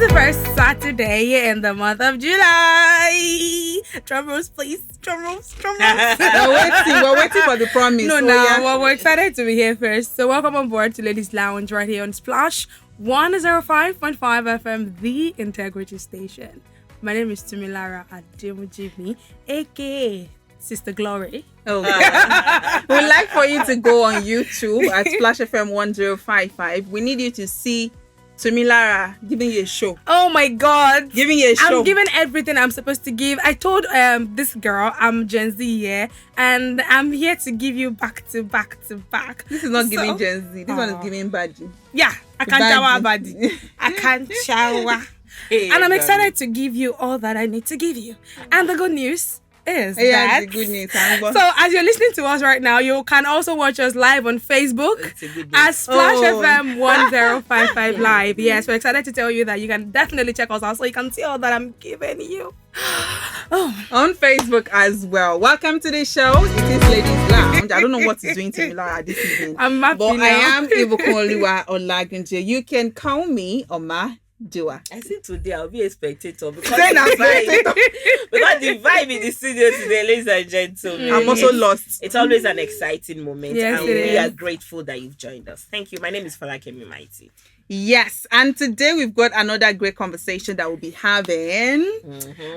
is the first Saturday in the month of July. Drum rolls, please. Drum rolls. We're waiting for the promise. Well, we're excited to be here first. So welcome on board to Ladies Lounge right here on Splash 105.5 FM, the Integrity Station. My name is Tumi Ademujimi, aka Sister Glory. We'd like for you to go on YouTube at Splash FM 1055. We need you to see Tumi giving you a show. Oh my God. Giving you a show. I'm giving everything I'm supposed to give. I told this girl I'm Gen Z here, and I'm here to give you back to back. This is not giving Gen Z. This one is giving Baji. Yeah, I can't shower Baji. I can't shower. And I'm excited to give you all that I need to give you. And the good news is that the good news. So as you're listening to us right now, you can also watch us live on Facebook at Splash FM 1055 Live. Yes, we're excited to tell you that you can definitely check us out so you can see all that I'm giving you. On Facebook as well. Welcome to the show. It is Ladies Lounge. I don't know what is doing to me this evening. I'm happy but now. I am Ibukunliwa Olagunje. You can call me Omajuwa. I think today I'll be a spectator because the vibe in the studio today, ladies and gentlemen. I'm also lost. It's always an exciting moment, yes, and we are grateful that you've joined us. Thank you. My name is Folakemi and Tumi. Yes, and today we've got another great conversation that we'll be having.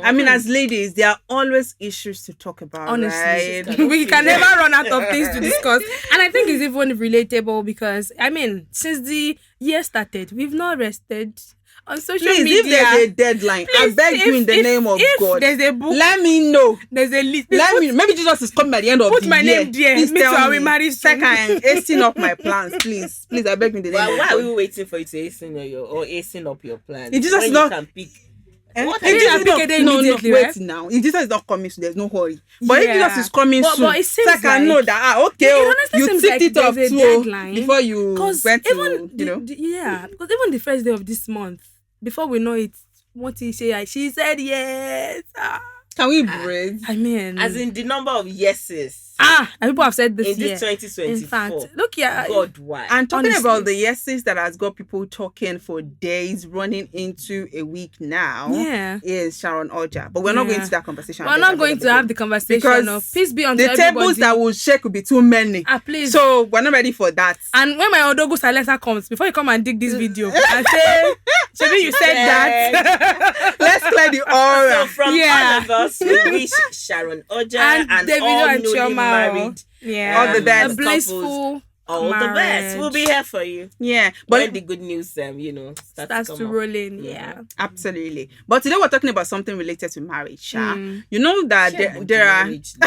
I mean, as ladies, there are always issues to talk about. Honestly, right? We can never run out of things to discuss. And I think it's even relatable because, I mean, since the year started, we've not rested. On social media, if there's a deadline, I beg you in the name of God. There's a book. Let me know. There's a list. Maybe Jesus is coming by the end of the year. Put my name there. Please tell me. Marry soon. I'm hastening up my plans, please. Please, I beg you in the name of God. Why are we waiting for you to hasten up your plans? It just when not. You can pick. What immediately, wait right? now. If Jesus is not coming, so there's no hurry. But if Jesus is coming soon, but it seems I can know that you ticked it off too before you went to, because even the first day of this month, before we know it, what he say? She said yes. Can we breathe? I mean, as in the number of yeses. And people have said this in this 2024. In fact, look here. God, why? And talking about the yeses that has got people talking for days, running into a week now, is Sharon Oja. But we're not going to that conversation. We're not going to have the conversation because peace be unto everybody. The tables that will shake will be too many. Please. So we're not ready for that. And when my Odogo Salesa comes, before you come and dig this video, I say, Shebi, you said that. Let's clear the aura. So from all of us, we wish Sharon Oja and all newly married, all the best, a blissful, all marriage. The best. We'll be here for you. Yeah, but when the good news, starts to roll in. Absolutely. But today we're talking about something related to marriage. You know that there are. This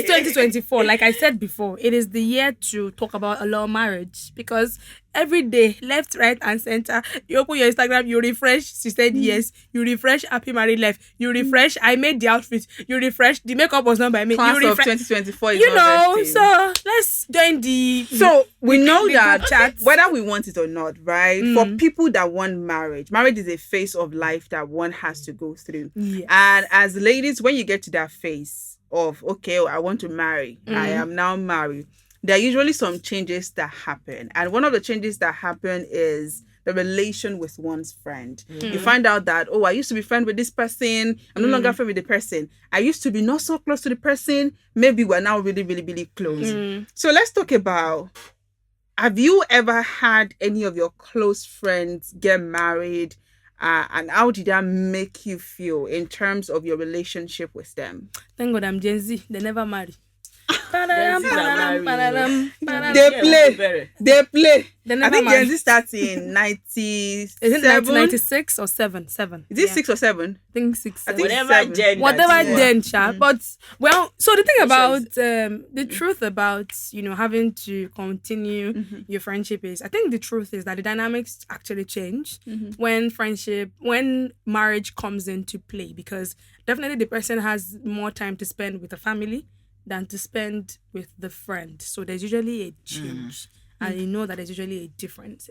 2024, like I said before, it is the year to talk about a law marriage because every day, left, right, and center, you open your Instagram, you refresh, she said yes, you refresh, happy married life, you refresh, I made the outfit, you refresh, the makeup was not by me, Class you of 2024 is so let's join the we know that chat. Whether we want it or not, right? For people that want marriage is a phase of life that one has to go through. Yes. And as ladies, when you get to that phase of, okay, I want to marry, I am now married, there are usually some changes that happen. And one of the changes that happen is the relation with one's friend. You find out that, I used to be friends with this person. I'm no longer friends with the person. I used to be not so close to the person. Maybe we're now really, really, really close. So let's talk about, have you ever had any of your close friends get married? And how did that make you feel in terms of your relationship with them? Thank God I'm Gen Z. They never marry. They play. I think Gen Z starts in 90. Is it 1996 or 7? Is it 6 or 7? I think 6. I think whatever gen. But so the thing about the truth about having to continue your friendship is, I think the truth is that the dynamics actually change when marriage comes into play, because definitely the person has more time to spend with the family than to spend with the friend. So there's usually a change. And you know that there's usually a little difference.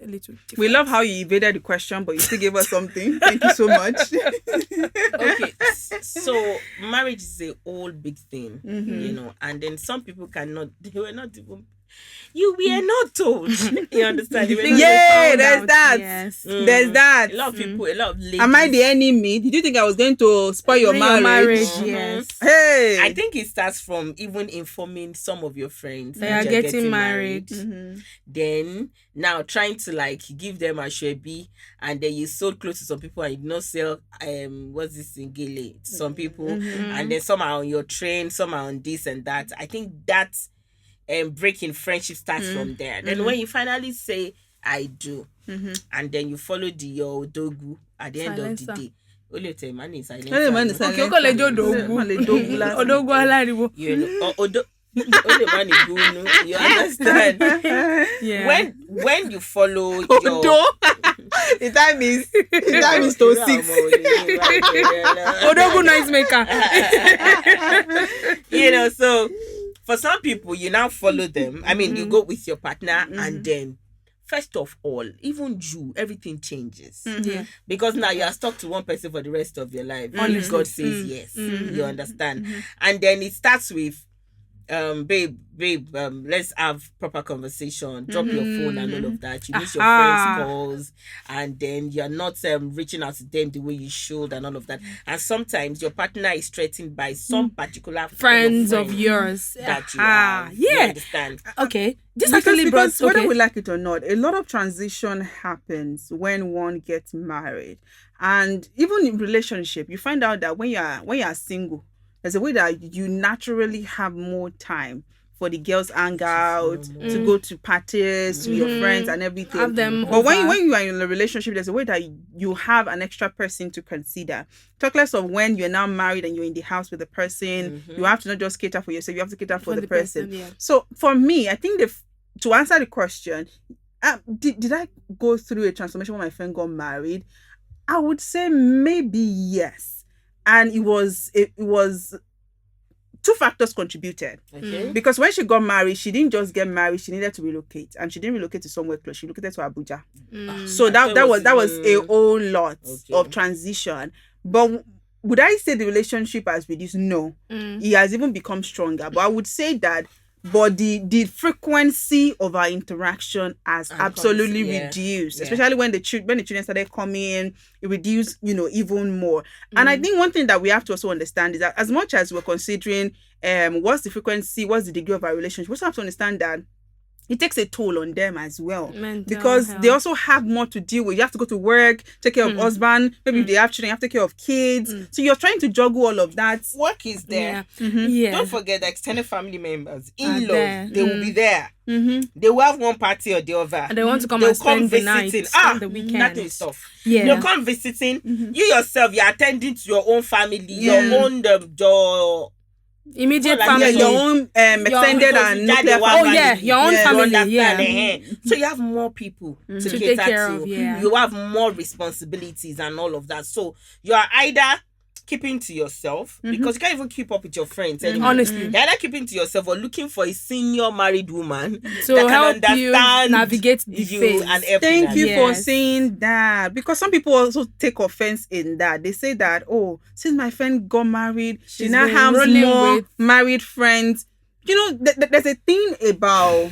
We love how you evaded the question, but you still gave us something. Thank you so much. Okay, so marriage is a whole big thing, and then some people cannot, they were not even You were not told. You understand? You were not Yeah, found there's out, that. yes. There's that. A lot of people, a lot of ladies. Am I the enemy? Did you think I was going to spoil your marriage? Yes. Hey. I think it starts from even informing some of your friends They that are you're getting married. Then now trying to like give them a shwebi, and then you sold clothes to some people and you did not sell what's this in Gele to some people, and then some are on your train, some are on this and that. I think that breaking friendship starts from there. Then when you finally say I do, and then you follow your dogu at the end of the day. Only tell man is silent. Okay, okay, le dogu. Odogu alariwo. You know, only man is gunu. You understand? Yeah. When you follow your the time is to 6. Odogu noise maker. You know, so for some people, you now follow them. I mean, you go with your partner, and then first of all, even you, everything changes. Yeah. Because now you are stuck to one person for the rest of your life. Only God says yes. You understand? And then it starts with babe, let's have proper conversation. Drop your phone and all of that. You miss your friends' calls, and then you're not reaching out to them the way you should and all of that. And sometimes your partner is threatened by some particular friends of yours that you have. You understand? Okay. This Because actually brought whether we like it or not, a lot of transition happens when one gets married. And even in relationship, you find out that when you're single, there's a way that you naturally have more time for the girls hang out, to go to parties, to your friends and everything. Have them but when you are in a relationship, there's a way that you have an extra person to consider. Talk less of when you're now married and you're in the house with the person. You have to not just cater for yourself, you have to cater for the person. Yeah. So for me, I think to answer the question, did I go through a transformation when my friend got married? I would say maybe yes. And it was 2 factors contributed. Okay. Because when she got married, she didn't just get married, she needed to relocate. And she didn't relocate to somewhere close. She relocated to Abuja. So that was a whole lot of transition. But would I say the relationship has reduced? No. It has even become stronger. But I would say that the frequency of our interaction has absolutely reduced, especially when the children started coming. It reduced, even more. And I think one thing that we have to also understand is that as much as we're considering what's the frequency, what's the degree of our relationship, we also have to understand that it takes a toll on them as well. Mental because health. they also have more to deal with. You have to go to work, take care of husband, maybe if they have children, you have to take care of kids. So you're trying to juggle all of that. Work is there. Yeah. Don't forget the extended family members, in-laws, there. they will be there. They will have one party or the other. And they want to come They'll and spend the night, visiting. spend the weekend. Nothing is tough. Yeah. They'll come visiting. You yourself, you're attending to your own family, your own your immediate like family. Your own extended and nuclear family. Your own family. So you have more people to take cater care to. of. Yeah. You have more responsibilities and all of that. So you are either keeping to yourself because you can't even keep up with your friends anymore. Honestly. You're either keeping to yourself or looking for a senior married woman to that help can you understand navigate the you phase. and help Thank you for Yes. saying that, because some people also take offense in that. They say that, oh, since my friend got married, she She's now been has rolling more with- married friends. There's a thing about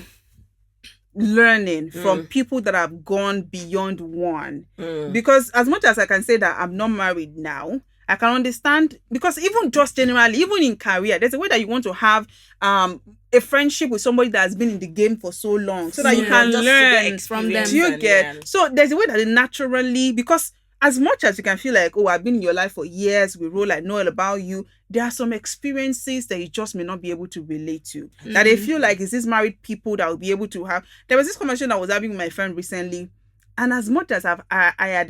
learning from people that have gone beyond one. Because as much as I can say that I'm not married now, I can understand, because even just generally, even in career, there's a way that you want to have a friendship with somebody that has been in the game for so long, so that you can just to get learn from them. Do you get? So there's a way that it naturally, because as much as you can feel like, oh, I've been in your life for years, we roll, I know all about you, there are some experiences that you just may not be able to relate to. That they feel like, is this married people that will be able to have? There was this conversation I was having with my friend recently, and as much as I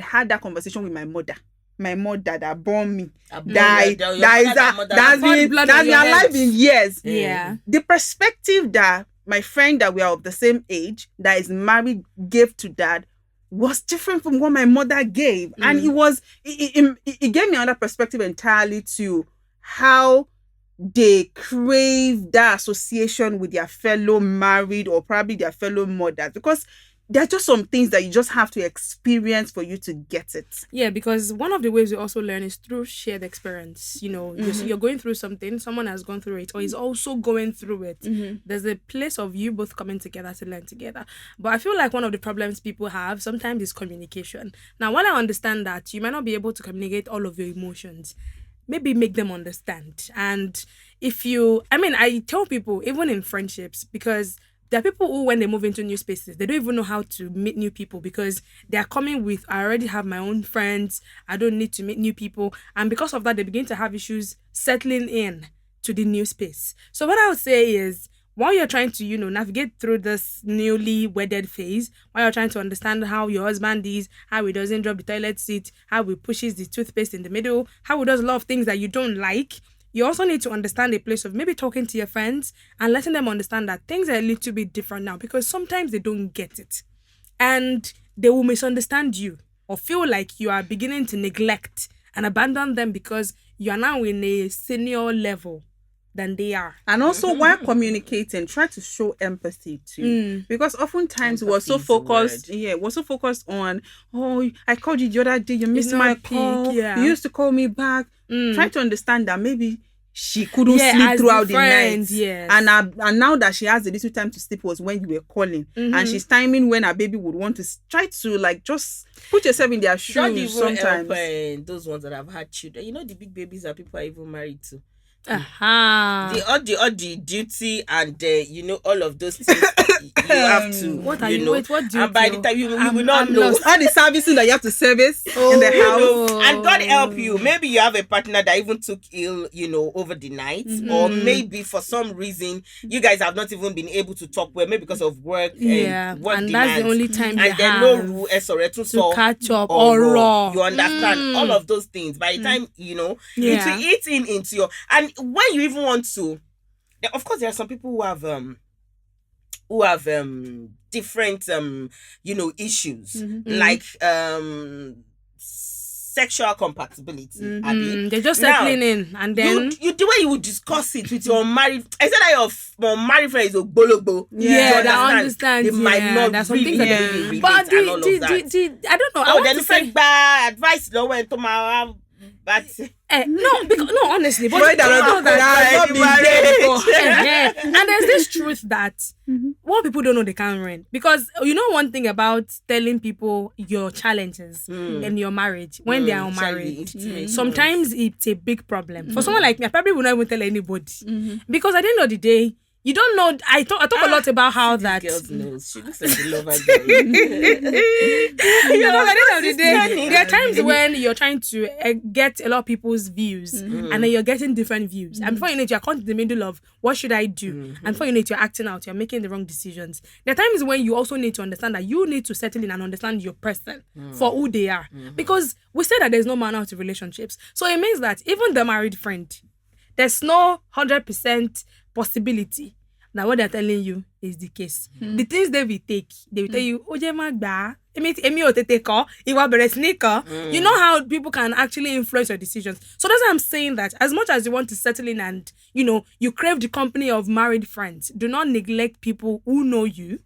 had that conversation with my mother that born me, that's been alive in years. Yeah. The perspective that my friend that we are of the same age that is married gave to that was different from what my mother gave. And it gave me another perspective entirely to how they crave that association with their fellow married or probably their fellow mothers. Because there are just some things that you just have to experience for you to get it. Yeah, because one of the ways we also learn is through shared experience. You know, you're going through something, someone has gone through it, or is also going through it. There's a place of you both coming together to learn together. But I feel like one of the problems people have sometimes is communication. Now, while I understand that you might not be able to communicate all of your emotions, maybe make them understand. And I tell people, even in friendships, because there are people who, when they move into new spaces, they don't even know how to meet new people because they are coming with, I already have my own friends, I don't need to meet new people. And because of that, they begin to have issues settling in to the new space. So what I would say is, while you're trying to, navigate through this newly wedded phase, while you're trying to understand how your husband is, how he doesn't drop the toilet seat, how he pushes the toothpaste in the middle, how he does a lot of things that you don't like, you also need to understand a place of maybe talking to your friends and letting them understand that things are a little bit different now, because sometimes they don't get it and they will misunderstand you or feel like you are beginning to neglect and abandon them because you are now in a senior level than they are. And also, while communicating, try to show empathy too, because oftentimes we're so focused on, oh, I called you the other day, you missed my call, you used to call me back. Try to understand that maybe she couldn't sleep throughout the night, and now that she has a little time to sleep was when you were calling, and she's timing when her baby would want to try to like just put yourself in their shoes. Sometimes help, those ones that have had children, the big babies that people are even married to. The duty and all of those things you have to. What are you? Wait, what duty? And by the time you will not know all the services that you have to service in the house. And God help you. Maybe you have a partner that even took ill, over the night, or maybe for some reason you guys have not even been able to talk well, maybe because of work. And that's the only time and then no rule to catch up or raw. You understand all of those things. By the time it will eat into your. And when you even want to, of course, there are some people who have different issues like sexual compatibility. They're just settling in, and then you the way you would discuss it with your married. I said that your married friend is a bolobo. I understand. They might not that's really, something that really relate, but and all of that. I don't know. Oh, then say bad advice. No, when to my no, honestly, but and there's this truth that what people don't know they can't rent, because one thing about telling people your challenges in your marriage when they are unmarried, sometimes it's a big problem. For someone like me, I probably would not even tell anybody because at the end of the day, you don't know. I talk a lot about how that girls knows. She looks like a lover girl. At the end of the day, there are times when you're trying to get a lot of people's views, and then you're getting different views. And before you know it, you're caught in the middle of what should I do? And before you know it, you're acting out. You're making the wrong decisions. There are times when you also need to understand that you need to settle in and understand your person for who they are, because we say that there's no manual to relationships. So it means that even the married friend, there's no 100% possibility that what they're telling you is the case. The things they will tell you, you know how people can actually influence your decisions. So that's why I'm saying that as much as you want to settle in and you crave the company of married friends, do not neglect people who know you,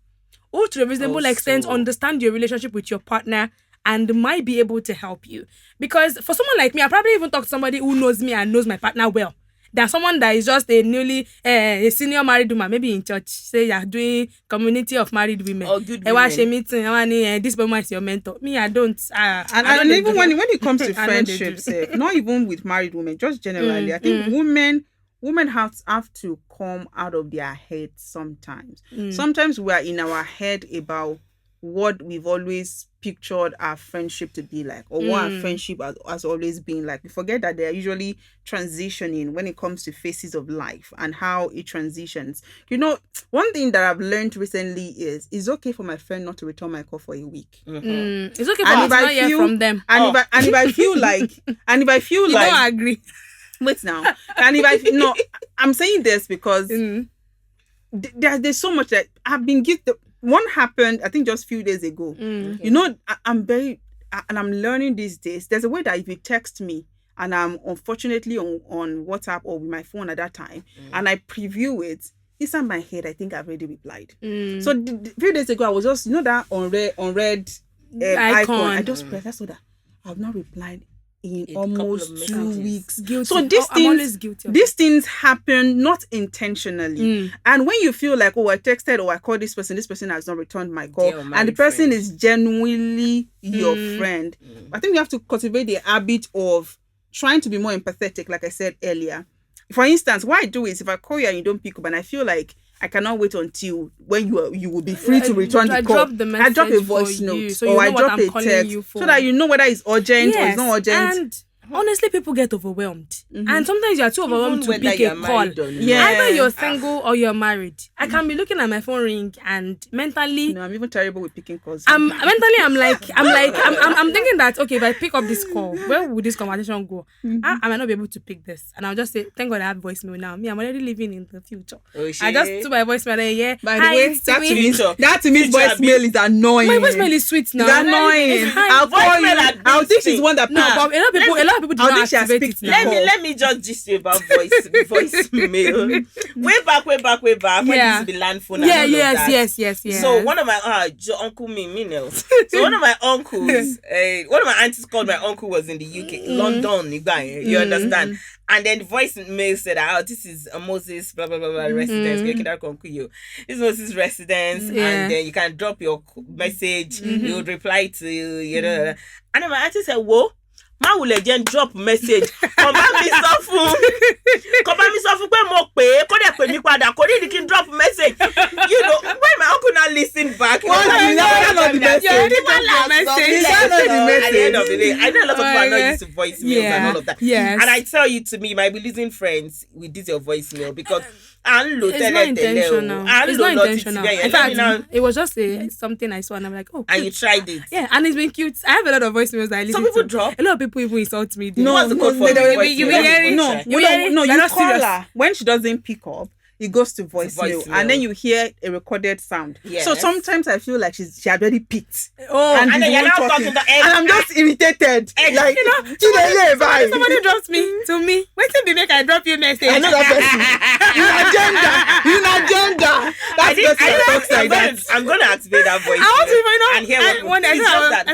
who to a reasonable extent understand your relationship with your partner and might be able to help you. Because for someone like me, I probably even talk to somebody who knows me and knows my partner well. There's someone that is just a newly a senior married woman, maybe in church, say you're doing community of married women. Oh, good women. This woman is your mentor. Me, I don't. And even when it comes to friendships, not even with married women, just generally, I think women have to come out of their head sometimes. Sometimes we are in our head about what we've always pictured our friendship to be like, or what our friendship has always been like. We forget that they're usually transitioning when it comes to phases of life and how it transitions. One thing that I've learned recently is it's okay for my friend not to return my call for a week. It's okay for us not hear from them. And if I feel like you don't agree. Wait now. And I'm saying this because there's so much that I've been gifted. One happened, I think, just a few days ago. I'm learning these days. There's a way that if you text me and I'm unfortunately on WhatsApp or with my phone at that time, and I preview it, inside my head, I think I've already replied. So a few days ago, I was just, that unread icon. I just pressed. I saw that I've not replied in almost 2 weeks. Guilty. So I'm always guilty. these things happen not intentionally. And when you feel like, I texted or I called this person has not returned my call, and the person is genuinely your friend, I think you have to cultivate the habit of trying to be more empathetic, like I said earlier. For instance, what I do is if I call you and you don't pick up, and I feel like I cannot wait until when you will be free to return the call. I drop a voice note or I drop a text so that you know whether it's urgent or it's not urgent. And honestly, people get overwhelmed, and sometimes you are too overwhelmed to pick a call. Either you're single or you're married. I can be looking at my phone ring and mentally, I'm even terrible with picking calls. I'm thinking that okay, if I pick up this call, where would this conversation go? I might not be able to pick this, and I'll just say, thank God I have voicemail now. I'm already living in the future. I just do my voicemail there. By the way, that to me voicemail is annoying. My voicemail is sweet now. It's annoying. I'll call you. I'll think she's one that. No, but a lot of people do not activate it now. Let me just gist you about voicemail. way back when this is the land phone. Yes. So one of my uncle So one of my uncles, one of my aunties called my uncle was in the UK, London. You understand? And then the voicemail said, this is Moses, blah, blah, blah, blah, residence. This is Moses' residence. And then you can drop your message. He would reply to you, And then my auntie said, whoa. Ma will again drop message. Come back me suffer pé mo pé kó dẹ̀ pè mí padà kó ní kí n drop message. When my uncle now listen back. You never know the message. At the end of the day, I know a lot of people are not used to voicemails and all of that. Yes. And I tell you, to me, you might be losing friends with this your voicemail because it's not intentional. In fact, it was just something I saw and I'm like, oh. And you tried it. Yeah, and it's been cute. I have a lot of voicemails that I listen to. Some people drop. A lot of people even insult me. What's the code for you call her. When she doesn't pick up, it goes to voicemail, and then you hear a recorded sound. Yes. So sometimes I feel like she already picked. And then you're now talking and I'm just irritated. Like, somebody drops me to me. Wait till they make I drop you message. I know that person. In agenda. I'm gonna activate that voice. I want to find out. And hear what I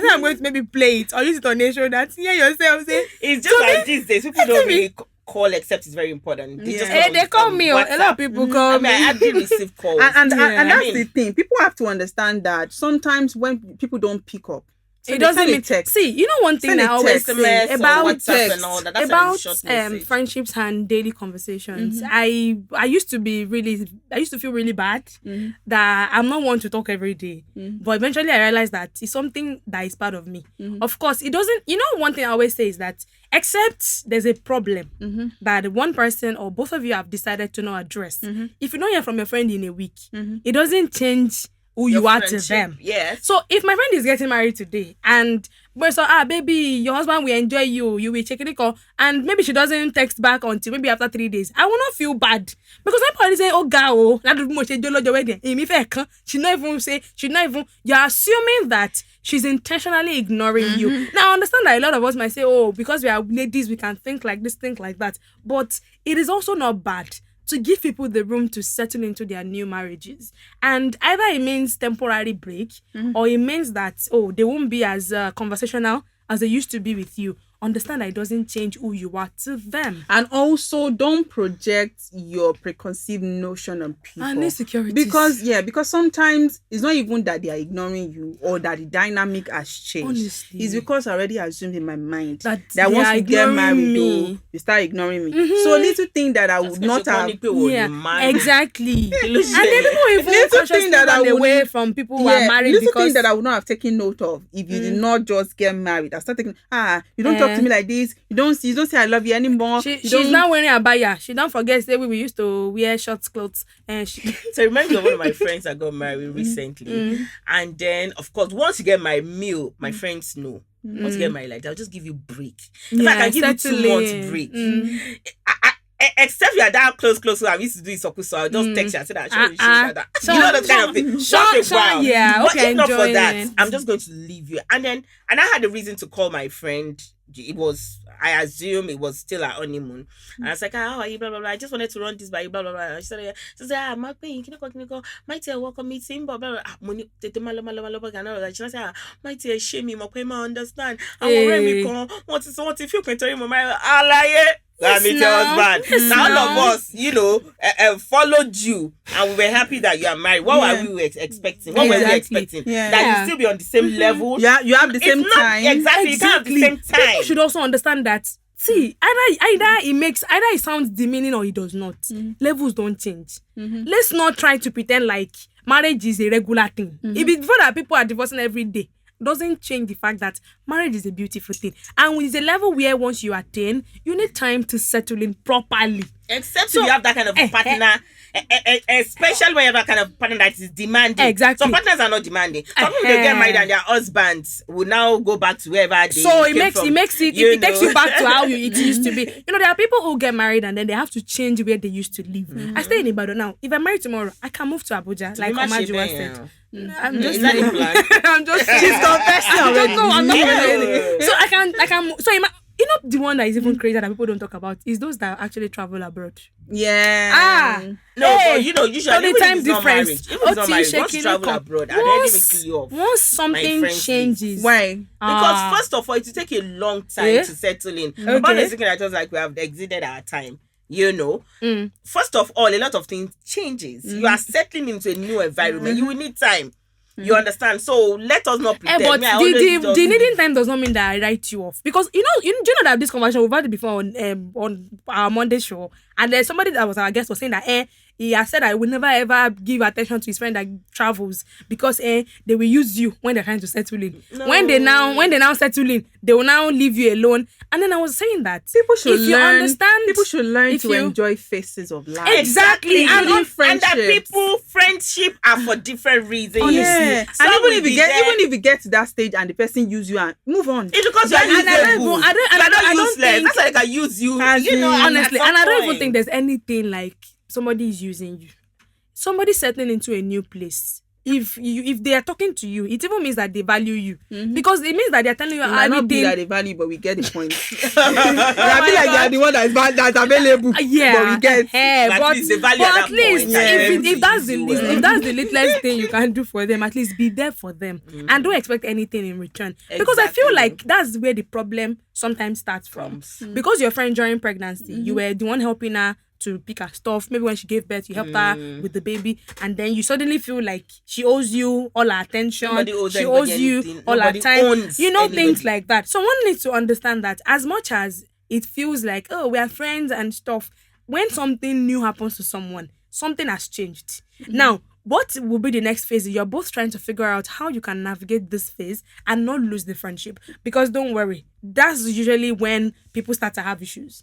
think I'm going to maybe play it or use it on a show that hear yourself say. It's just like these days people don't really call except it's very important. They call me. A lot of people call me. I did receive calls. And that's the thing. People have to understand that sometimes when people don't pick up, it doesn't mean text. See, one thing I always say about friendships and daily conversations. I used to feel really bad that I'm not one to talk every day. But eventually I realized that it's something that is part of me. Of course, it doesn't. One thing I always say is that except there's a problem that one person or both of you have decided to not address. If you don't hear from your friend in a week, it doesn't change who you are to them. Yes. So if my friend is getting married today and baby, your husband will enjoy you will check the call, and maybe she doesn't text back until maybe after 3 days, I will not feel bad because I'm probably saying, you're assuming that she's intentionally ignoring you. Now I understand that a lot of us might say, because we are ladies, we can think like this, think like that. But it is also not bad to give people the room to settle into their new marriages. And either it means temporary break or it means that, they won't be as conversational as they used to be with you. Understand that it doesn't change who you are to them. And also don't project your preconceived notion on people. And insecurities. Because sometimes it's not even that they are ignoring you or that the dynamic has changed. Honestly. It's because I already assumed in my mind that once we get married, you start ignoring me. So little thing that I would not have. Exactly. And then people even consciously run away from people who are married little because thing that I would not have taken note of if you did not just get married. I started thinking, you don't talk to me like this. You don't say I love you anymore. She's not wearing a baya. She don't forget say we used to wear short clothes. And so remember one of my friends that got married recently, and then of course once you get my meal, my friends know. Once you get married like that, I'll just give you break. In fact, I can give you 2 months break. Except you are that close, so I used to do it so I'll just text you and say that you know that kind of thing. But if not for that, I'm just going to leave you. And I had a reason to call my friend it was, I assume it was still our honeymoon. And I was like, how are you? Blah, blah, blah. I just wanted to run this by you, blah, blah, blah. She said, my pain, can you go? My dear, welcome meeting, blah, blah, blah. She said, my dear, shame me, my pain, I understand. I want me come. What if you can tell you, my let me tell us, man. Now all of us, followed you, and we were happy that you are married. What were we expecting? What were we expecting? That you still be on the same level. Yeah, you have the same time. Exactly. You can't have the same time. People should also understand that. See, either it sounds demeaning or it does not. Levels don't change. Let's not try to pretend like marriage is a regular thing. If it's before that people are divorcing every day, doesn't change the fact that marriage is a beautiful thing. And it's a level where once you attain, you need time to settle in properly. Except if you have that kind of partner, especially when you have that kind of partner that is demanding. Exactly. Some partners are not demanding. Some people, they get married and their husbands will now go back to wherever they So came it from, takes you back to how it used to be. There are people who get married and then they have to change where they used to live. I stay in Ibadan now. If I'm married tomorrow, I can move to Abuja, like Omajuwa said. I'm just Is that the plan? I'm just She's confessing already. No, I'm not confessing. So I can. So the one that is even crazier that people don't talk about is those that actually travel abroad. Yeah. No, but usually the time difference. Even if it's not marriage, once you travel abroad, and then they see you off. Once something changes. Why? Because first of all, it will take a long time to settle in. About the second, I just like we have exceeded our time. First of all, a lot of things changes. You are settling into a new environment. You will need time. You understand? So let us not pretend. But the needing time does not mean that I write you off, because do you know that this conversation we've had it before on our Monday show, and there's somebody that was our guest was saying that he has said I will never ever give attention to his friend that travels because they will use you when they're trying to settle in. No. When they now settle in, they will now leave you alone. And then I was saying that people should learn to enjoy phases of life. Exactly. And that friendship are for different reasons. Honestly. Yeah. And even if you get to that stage and the person use you and move on. It's because you're useful. I don't think that's why I can use you. Honestly, and I don't even think there's anything like somebody is using you. Somebody settling into a new place. If they are talking to you, it even means that they value you, because it means that they are telling you everything. It might not be that they value, but we get the point. I feel like they are the one that's available. Yeah, but we get. At least they value at that point. If that's the littlest thing you can do for them, at least be there for them and don't expect anything in return. Because I feel like that's where the problem sometimes starts from. Because your friend during pregnancy, you were the one helping her to pick her stuff. Maybe when she gave birth, you helped her with the baby, and then you suddenly feel like she owes you all her attention. She owes you all her time. Things like that. So one needs to understand that as much as it feels like, oh, we are friends and stuff, when something new happens to someone, something has changed. Now, what will be the next phase? You're both trying to figure out how you can navigate this phase and not lose the friendship. Because don't worry, that's usually when people start to have issues.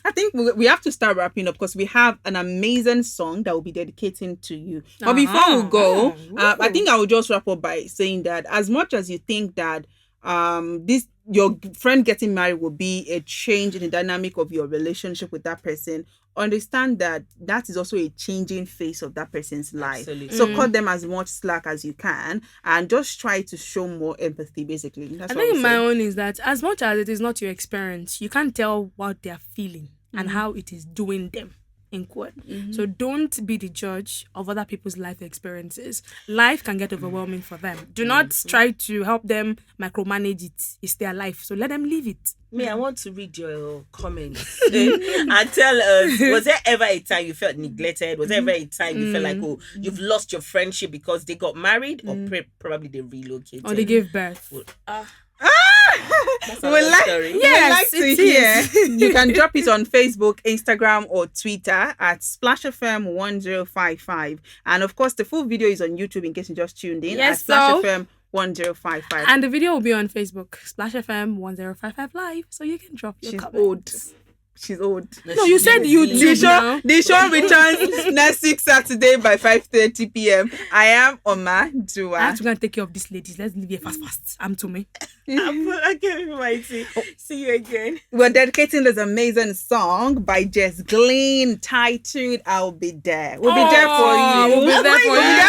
I think we have to start wrapping up because we have an amazing song that we'll be dedicating to you. But before we go, I think I will just wrap up by saying that as much as you think that your friend getting married will be a change in the dynamic of your relationship with that person, understand that is also a changing phase of that person's life. Absolutely. So cut them as much slack as you can and just try to show more empathy, basically. I think my own is that as much as it is not your experience, you can't tell what they're feeling and how it is doing them. In quote. So don't be the judge of other people's life experiences. Life can get overwhelming for them. Do not try to help them micromanage it. It's their life, so let them live it. I want to read your comments and tell us, was there ever a time you felt neglected? Was there ever a time you felt like, oh, you've lost your friendship because they got married or probably they relocated? Or they gave birth. That's story. Yes, we like to hear. You can drop it on Facebook, Instagram, or Twitter at Splash FM 1055. And of course, the full video is on YouTube in case you just tuned in at Splash FM 1055. And the video will be on Facebook, Splash FM 1055 Live. So you can drop your comments. She's old. No, you said you do. The show returns next week Saturday by 5:30 p.m. I am Omajuwa. I have to go and take care of these ladies. Let's leave here fast. I'm Tumi. I'm Folakemi. See you again. We're dedicating this amazing song by Jess Glynn titled "I'll Be There." We'll be there for you. We'll be there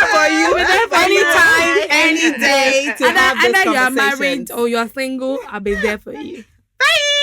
for you. Anytime, any day. Either you are married or you are single, I'll be there for you. Bye.